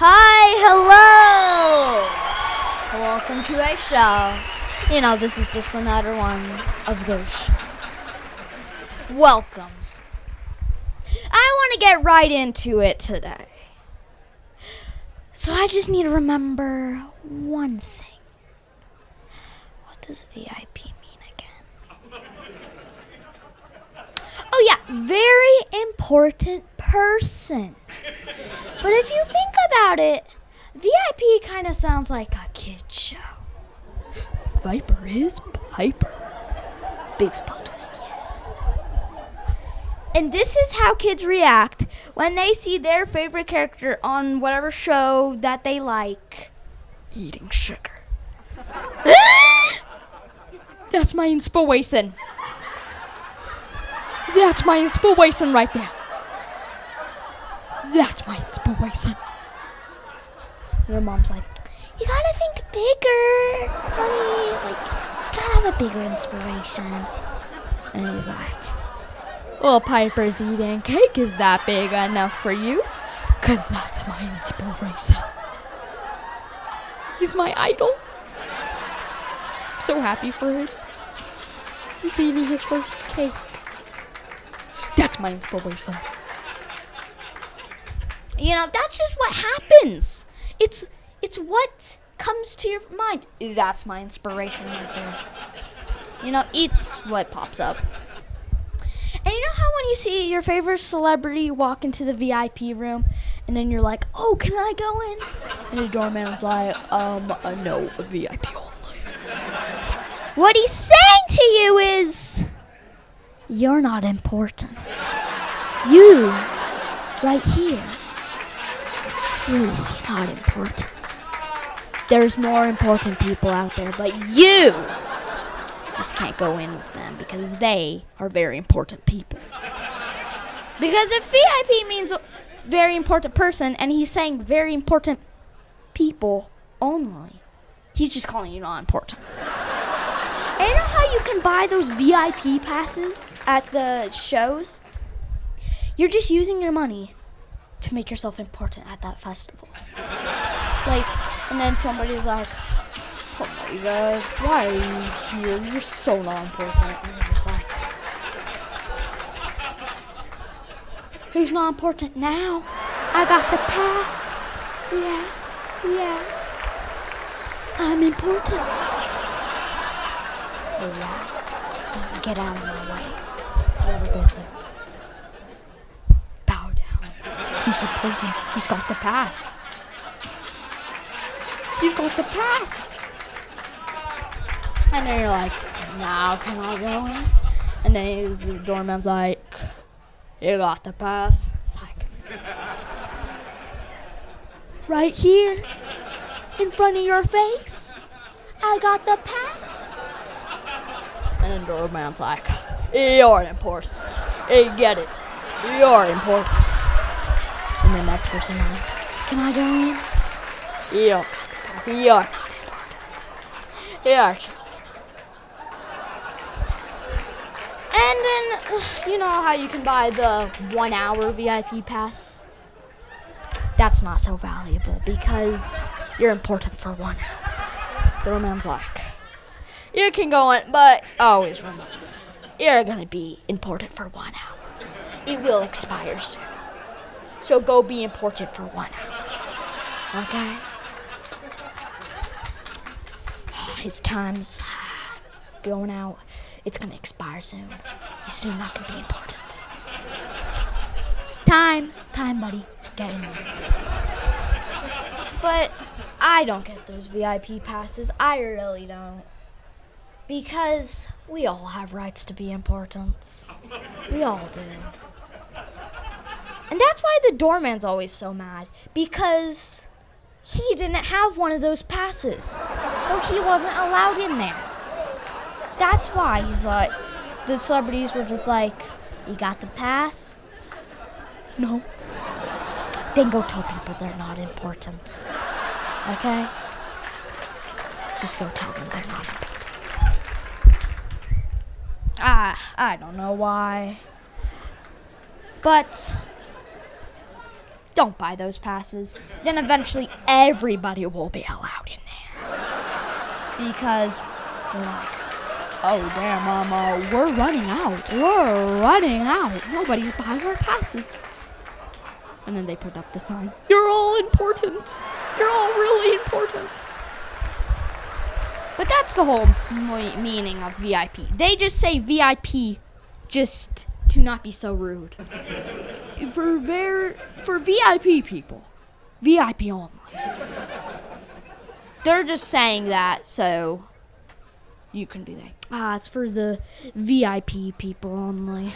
Hi, hello! Welcome to a show. This is just another one of those shows. Welcome. I want to get right into it today. So I just need to remember one thing. What does VIP mean again? Oh yeah, very important person. But if you think about it, VIP kind of sounds like a kid show. Viper is Piper. Big spot twist, yeah. And this is how kids react when they see their favorite character on whatever show that they like eating sugar. That's my inspiration. That's my inspiration right there. That's my inspiration. And her mom's like, you gotta think bigger, honey. Like, you gotta have a bigger inspiration. And he's like, well, Piper's eating cake. Is that big enough for you? 'Cause that's my inspiration. He's my idol. I'm so happy for him. He's eating his first cake. That's my inspiration. That's just what happens. It's what comes to your mind. That's my inspiration right there. It's what pops up. And you know how when you see your favorite celebrity walk into the VIP room, and then you're like, oh, can I go in? And the doorman's like, no, VIP only. What he's saying to you is, you're not important. You, right here, truly not important. There's more important people out there, but you just can't go in with them because they are very important people. Because if VIP means very important person and he's saying very important people only, he's just calling you not important. And you know how you can buy those VIP passes at the shows? You're just using your money to make yourself important at that festival. And then somebody's like, oh my gosh, why are you here? You're so not important. And you're just like, who's not important now? I got the pass. Yeah. I'm important. Oh yeah. Get out of my way. Whatever goes there. Bow down. He's important. He's got the pass. He's got the pass. And then you're like, now can I go in? And then the doorman's like, you got the pass. It's like, right here, in front of your face, I got the pass. And then the doorman's like, you're important. You get it. You're important. And the next person like, can I go in? You don't got the pass. You're not important. You're children. And then, you know how you can buy the 1 hour VIP pass? That's not so valuable because you're important for 1 hour. The doorman's like, you can go in, but always remember, you're going to be important for 1 hour. It will expire soon. So go be important for 1 hour. Okay? His time's going out. It's going to expire soon. He's soon not going to be important. Time, buddy. Get in there. But I don't get those VIP passes. I really don't. Because we all have rights to be important. We all do. And that's why the doorman's always so mad. Because he didn't have one of those passes. So he wasn't allowed in there. That's why he's like, the celebrities were just like, you got the pass? No. Then go tell people they're not important. Okay? Just go tell them they're not important. I don't know why. But don't buy those passes. Then eventually everybody will be allowed in there. Because they're like, oh damn, we're running out. Nobody's buying our passes. And then they put up the sign, you're all important. You're all really important. But that's the whole meaning of VIP. They just say VIP just to not be so rude. For VIP people, VIP only. They're just saying that so you can be like, it's for the VIP people only.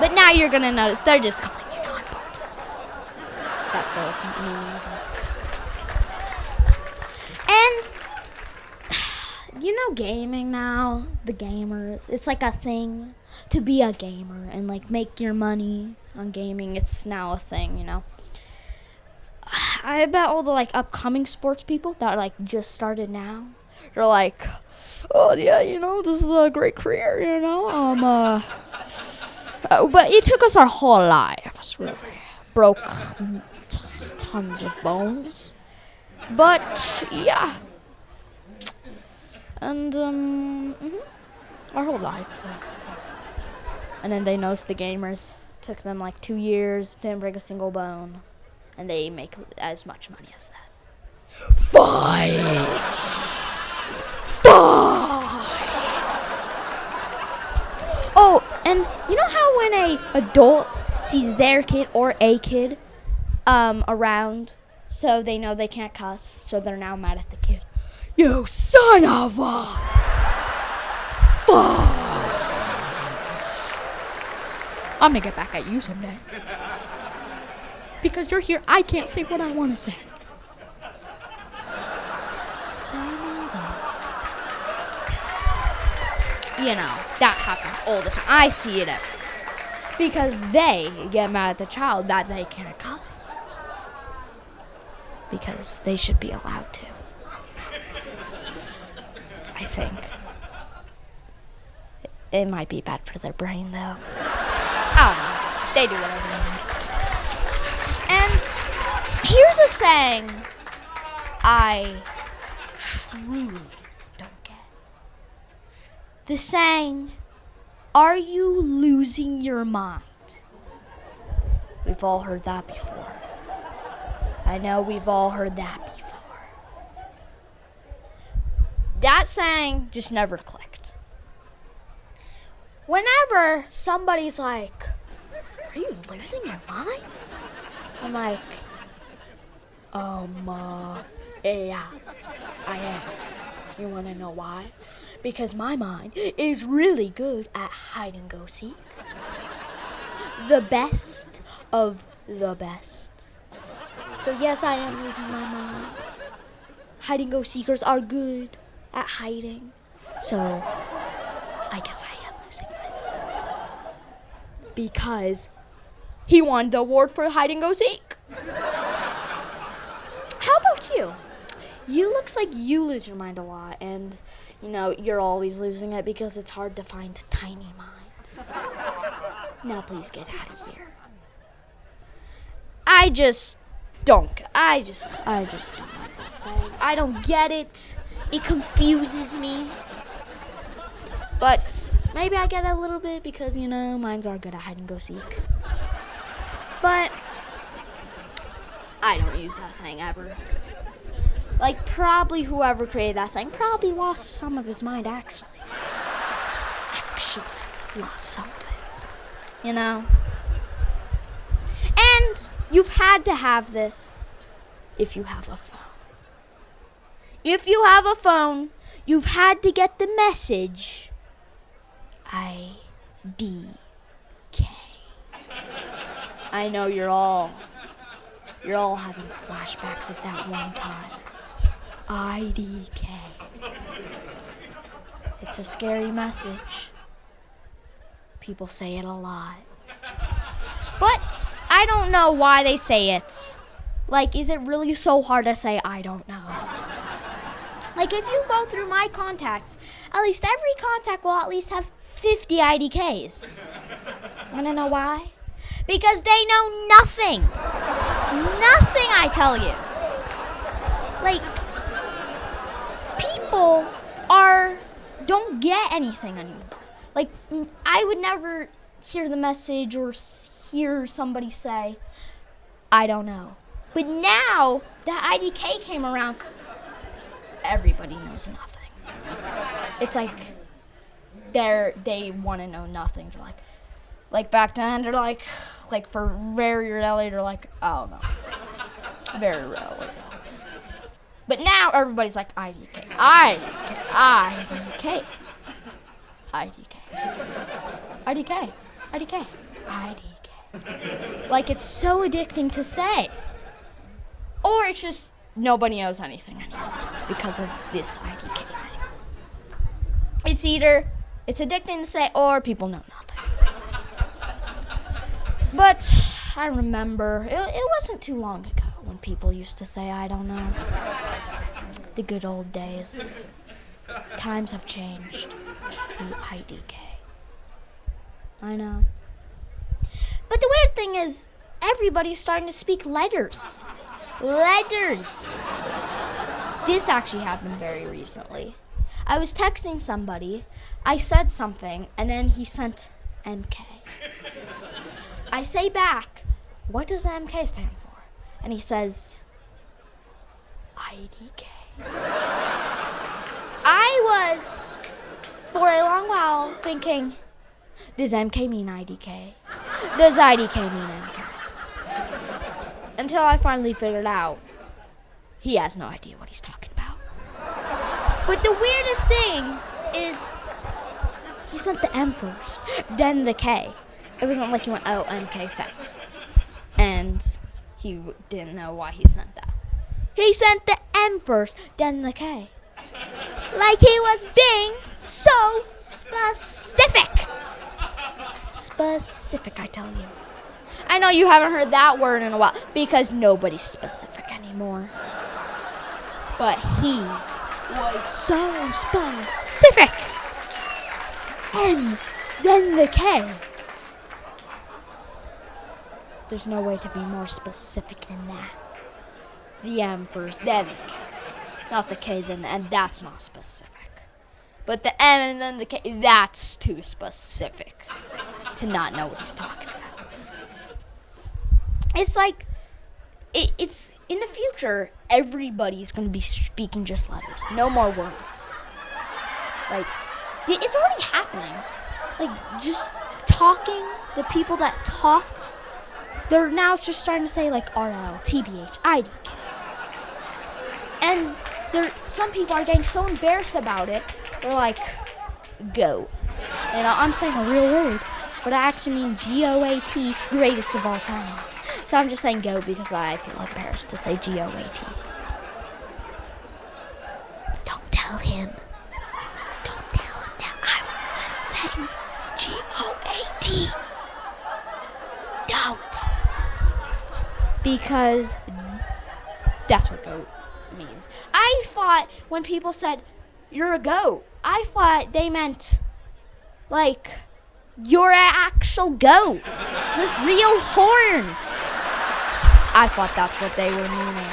But now you're gonna notice they're just calling you not important. That's the whole meaning of it. And you know, gaming now, the gamers, it's like a thing to be a gamer and like make your money on gaming. It's now a thing, you know. I bet all the like upcoming sports people that like just started now, they're like, oh yeah, you know, this is a great career, you know. But it took us our whole lives, really. Broke tons of bones. But yeah. And our whole lives. And then they noticed the gamers. Took them like 2 years, didn't break a single bone. And they make as much money as that. Fight! Oh, and you know how when a adult sees their kid or a kid around, so they know they can't cuss, so they're now mad at the kid. You son of a fuck! I'm gonna get back at you someday. Because you're here, I can't say what I want to say. Son of a... You know, that happens all the time. I see it every day. Because they get mad at the child that they can't cuss. Because they should be allowed to. I think. It might be bad for their brain, though. I don't know. They do whatever they want. And here's a saying I truly don't get. The saying, are you losing your mind? We've all heard that before. I know we've all heard that before. That saying just never clicked. Whenever somebody's like, are you losing your mind? I'm like, yeah, I am. You want to know why? Because my mind is really good at hide and go seek. The best of the best. So yes, I am losing my mind. Hide and go seekers are good at hiding. So I guess I am losing my mind. Because he won the award for hide and go seek. How about you? You looks like you lose your mind a lot, and you know you're always losing it because it's hard to find tiny minds. Now please get out of here. I just don't like that saying. I don't get it. It confuses me. But maybe I get it a little bit because, you know, minds are good at hide and go seek. But I don't use that saying ever. Like, probably whoever created that saying probably lost some of his mind, actually. Actually lost some of it. You know? And you've had to have this if you have a phone. If you have a phone, you've had to get the message IDK. I know you're all having flashbacks of that one time. IDK. It's a scary message. People say it a lot. But I don't know why they say it. Like, is it really so hard to say? I don't know. Like, if you go through my contacts, at least every contact will at least have 50 IDKs. Wanna know why? Because they know nothing. nothing, I tell you. Like, people don't get anything anymore. Like, I would never hear the message or hear somebody say, I don't know. But now that IDK came around, everybody knows nothing. It's like they want to know nothing. They're like back then, they're like for very rarely, they're like, I don't know. Very rarely. But now everybody's like IDK, IDK, IDK, IDK, IDK, IDK. Like, it's so addicting to say. Or it's just nobody knows anything anymore because of this IDK thing. It's either it's addicting to say or people know nothing. But I remember it wasn't too long ago when people used to say, I don't know. The good old days. Times have changed to IDK. I know. But the weird thing is, everybody's starting to speak letters. Letters! This actually happened very recently. I was texting somebody, I said something, and then he sent MK. I say back, what does MK stand for? And he says, IDK. I was, for a long while, thinking, does MK mean IDK? Does IDK mean MK? Until I finally figured out, he has no idea what he's talking about. But the weirdest thing is, he sent the M first, then the K. It wasn't like he went, oh, MK sent. And he didn't know why he sent that. He sent the M first, then the K. Like he was being so specific. Specific, I tell you. I know you haven't heard that word in a while because nobody's specific anymore. But he was so specific. And then the K. There's no way to be more specific than that. The M first, then the K. Not the K, then the N. That's not specific. But the M and then the K, that's too specific to not know what he's talking about. It's like, it's in the future, everybody's going to be speaking just letters. No more words. Like, it's already happening. Like, just talking, the people that talk, they're now just starting to say, like, RL, TBH, IDK. And some people are getting so embarrassed about it, they're like, GOAT. And I'm saying a real word, but I actually mean GOAT, greatest of all time. So I'm just saying GOAT because I feel embarrassed to say GOAT. Don't tell him. Don't tell him that I was saying GOAT. Don't. Because that's what GOAT means. I thought when people said, you're a GOAT, I thought they meant, like, you're an actual goat with real horns. I thought that's what they were meaning.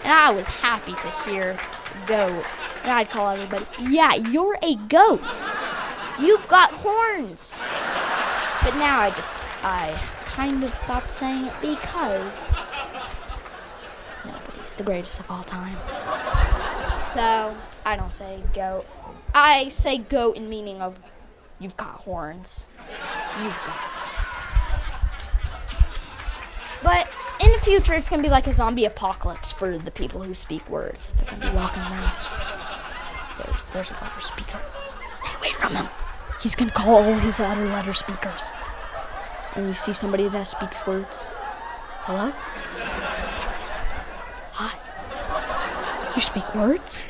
And I was happy to hear goat. And I'd call everybody, yeah, you're a goat. You've got horns. But now I kind of stopped saying it because nobody's the greatest of all time. So I don't say goat. I say goat in meaning of you've got horns. You've got. But in the future, it's going to be like a zombie apocalypse for the people who speak words. They're going to be walking around. There's a letter speaker. Stay away from him. He's going to call all his other letter speakers. And you see somebody that speaks words. Hello? Hi. You speak words?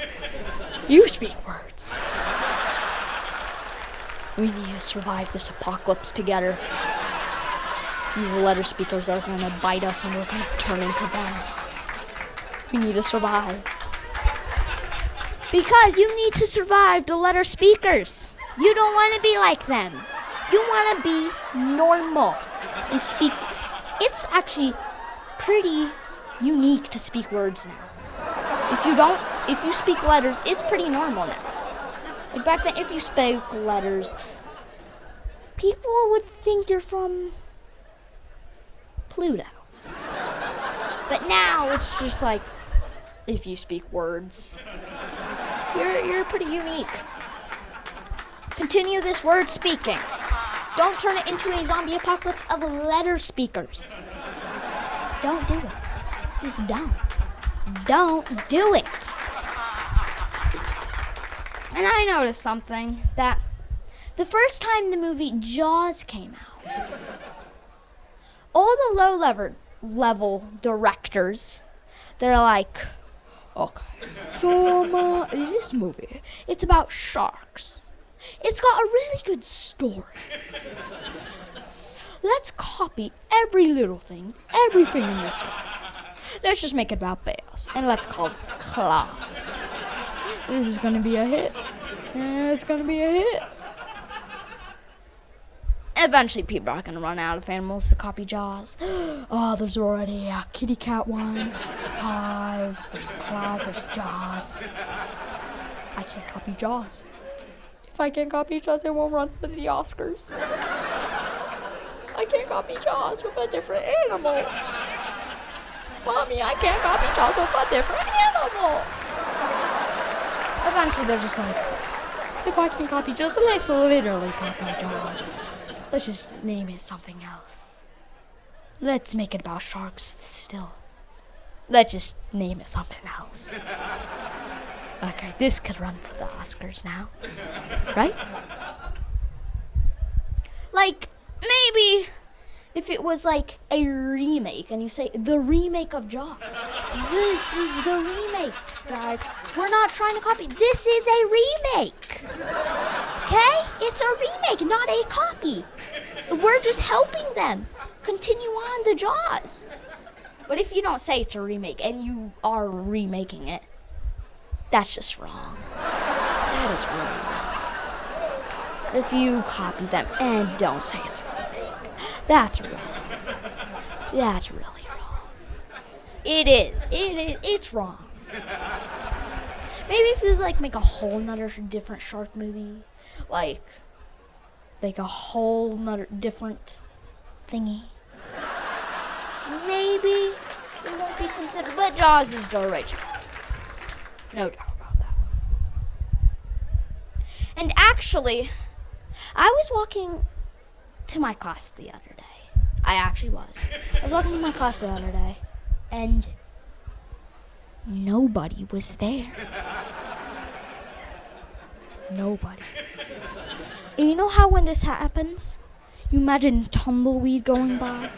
You speak words. We need to survive this apocalypse together. These letter speakers are going to bite us and we're going to turn into them. We need to survive. Because you need to survive the letter speakers. You don't want to be like them. You want to be normal and speak. It's actually pretty unique to speak words now. If you speak letters, it's pretty normal now. Like back then, if you spoke letters, people would think you're from Pluto. But now it's just like, if you speak words, you're pretty unique. Continue this word speaking. Don't turn it into a zombie apocalypse of letter speakers. Don't do it. Just don't. Don't do it. And I noticed something, that the first time the movie Jaws came out, all the low-level directors, they're like, okay, so this movie, it's about sharks. It's got a really good story. Let's copy every little thing, everything in this story. Let's just make it about bears, and let's call it Claws. This is gonna be a hit. It's gonna be a hit. Eventually, people are gonna run out of animals to copy Jaws. Oh, there's already a kitty cat one, Paws, there's Claws, there's Jaws. I can't copy Jaws. If I can't copy Jaws, it won't run for the Oscars. I can't copy Jaws with a different animal. Mommy, I can't copy Jaws with a different animal. Eventually, they're just like, if I can copy Jaws, then let's literally copy Jaws. Let's just name it something else. Let's make it about sharks still. Let's just name it something else. Okay, this could run for the Oscars now. Right? Like, maybe if it was like a remake and you say, the remake of Jaws. This is the remake, guys. We're not trying to copy. This is a remake. Okay? It's a remake, not a copy. We're just helping them continue on the Jaws. But if you don't say it's a remake and you are remaking it, that's just wrong. That is really wrong. If you copy them and don't say it's a remake, that's wrong. That's really wrong. It is. It's wrong. Maybe if you like make a whole nother different shark movie, like a whole nother different thingy, maybe it won't be considered. But Jaws is the original. No doubt about that. And actually, I was walking to my class the other day. I was walking to my class the other day, and nobody was there. Nobody. And you know how when this happens, you imagine tumbleweed going by?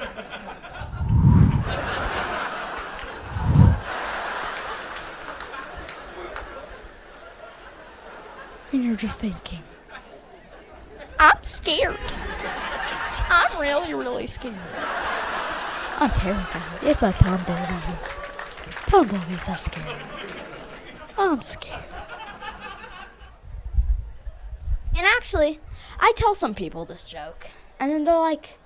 And you're just thinking, I'm scared. I'm really, really scared. I'm terrified. It's a tumbleweed. Tumbleweeds are scary. I'm scared. And actually, I tell some people this joke, and then they're like,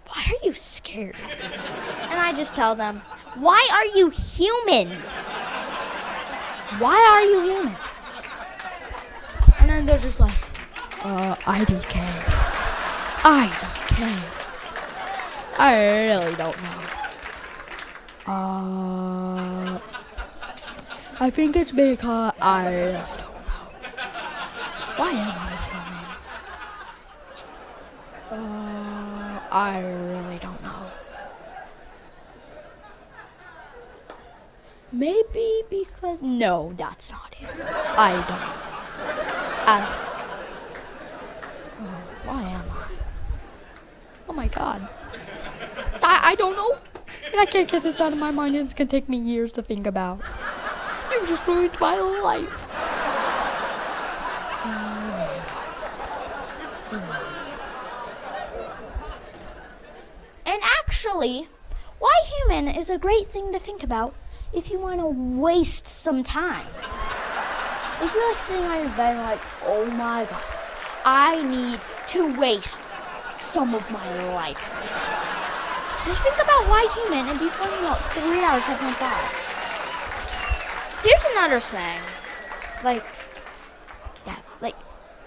why are you scared? And I just tell them, why are you human? Why are you human? And then they're just like, IDK. I really don't know. I think it's because I really don't know. Why am I human? I really don't know. Maybe because... No, that's not it. I don't know. Why am I? Oh my god. I don't know. And I can't get this out of my mind, and it's gonna take me years to think about. You just ruined my life. And actually, why human is a great thing to think about if you want to waste some time. If you're like sitting on your bed and like, oh my god, I need to waste some of my life. Just think about why human, and before you know it, 3 hours have gone by. Here's another saying.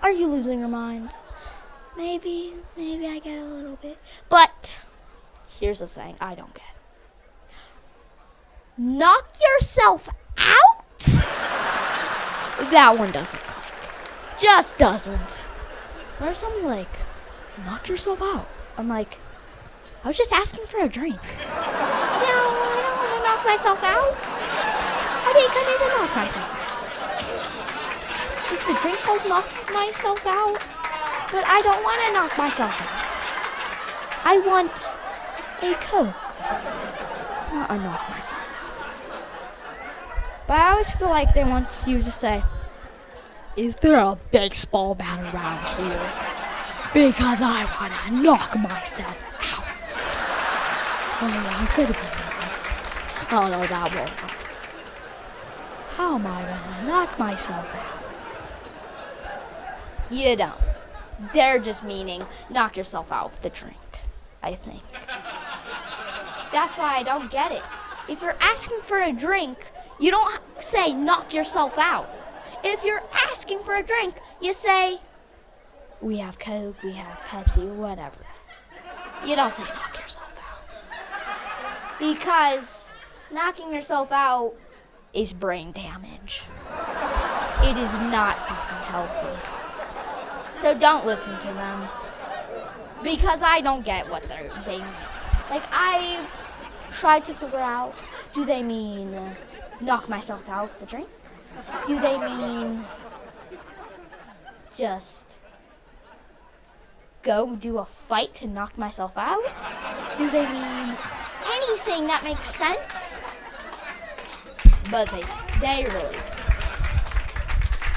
Are you losing your mind? Maybe I get a little bit. But here's a saying I don't get. Knock yourself out? That one doesn't click. Just doesn't. Or someone's like, knock yourself out. I'm like, I was just asking for a drink. No, I don't want to knock myself out. I didn't come here to knock myself out. Is the drink called knock myself out? But I don't want to knock myself out. I want a Coke. Not a knock myself out. But I always feel like they want you to say, is there a baseball bat around here? Because I want to knock myself out. Oh, I could have been right. Oh, no, that won't work. How am I going to knock myself out? You don't. They're just meaning knock yourself out with the drink, I think. That's why I don't get it. If you're asking for a drink, you don't say knock yourself out. If you're asking for a drink, you say, we have Coke, we have Pepsi, whatever. You don't say knock yourself out. Because knocking yourself out is brain damage. It is not something healthy. So don't listen to them. Because I don't get what they mean. I tried to figure out, do they mean knock myself out with the drink? Do they mean just go do a fight to knock myself out? Do they mean anything that makes sense? But they really.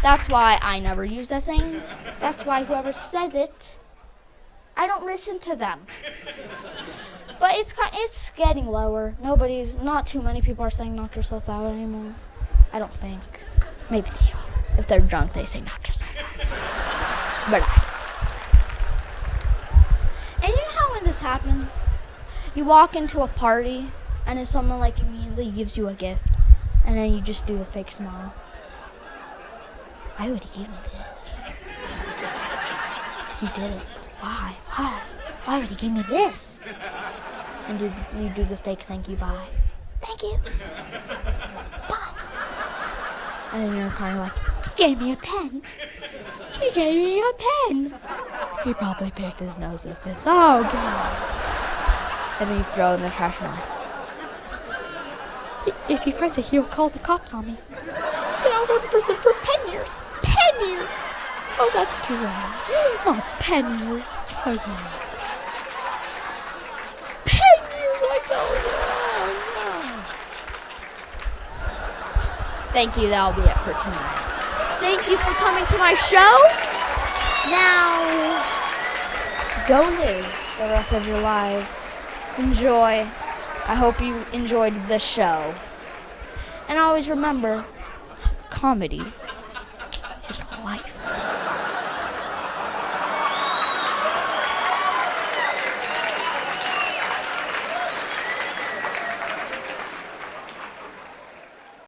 That's why I never use that saying. That's why whoever says it, I don't listen to them. But it's getting lower. Not too many people are saying knock yourself out anymore. I don't think. Maybe they are. If they're drunk, they say knock yourself out. But And you know how when this happens, you walk into a party, and then someone immediately gives you a gift, and then you just do the fake smile. Why would he give me this? He didn't. Why? Why would he give me this? And you do the fake thank you, bye. Thank you. Bye. And then you're kind of like, he gave me a pen. He gave me a pen. He probably picked his nose with this. Oh, God. And then you throw it in the trash can. If he finds it, he'll call the cops on me. Then I'll go to prison for 10 years. 10 years! Oh, that's too long. Oh, 10 years. Oh, God. 10 years, I told you. Oh, no. Thank you, that'll be it for tonight. Thank you for coming to my show. Now, go live the rest of your lives. Enjoy. I hope you enjoyed the show. And always remember, comedy is life.